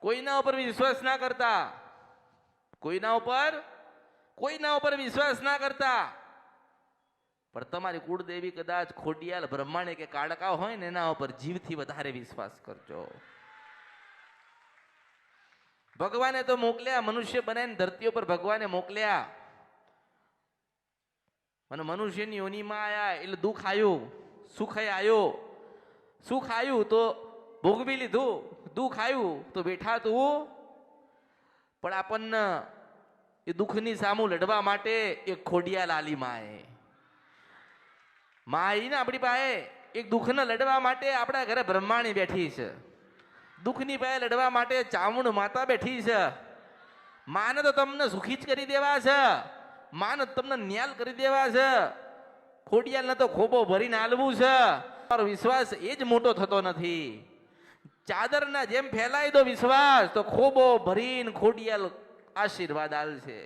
કોઈના ઉપર વિશ્વાસ ના કરતા, કોઈના ઉપર વિશ્વાસ ના કરતા. પણ તમારી કુળદેવી કદાચ ખોડિયાલ, બ્રહ્માણી કે કાળકા હોય ને એના ઉપર જીવથી વધારે વિશ્વાસ કરજો. ભગવાને તો મોકલ્યા, મનુષ્ય બનાવીને ધરતી ઉપર ભગવાને મોકલ્યા અને મનુષ્યની યોનિમાં આયા એટલે દુઃખ આવ્યું, સુખ આવ્યો. સુખ આવ્યું તો ભોગવી લીધું, દુઃખ આવ્યું તો બેઠા તું. પણ આપણને એ દુઃખની સામું લડવા માટે એક ખોડિયાલ આલી માએ ને આપણી પાસે એક દુઃખને લડવા માટે આપણા ઘરે બ્રહ્માણી બેઠી છે. દુઃખની પાસે લડવા માટે ચામુંડ માતા બેઠી છે. માને તો તમને સુખી જ કરી દેવા છે, માને તમને ન્યાલ કરી દેવા છે. ખોડિયાલને તો ખોબો ભરીને આલવું છે. મારો વિશ્વાસ એ જ મોટો થતો નથી. ચાદરના જેમ ફેલાય દો વિશ્વાસ તો ખોબો ભરીને ખોડિયાલ આશીર્વાદ આલશે.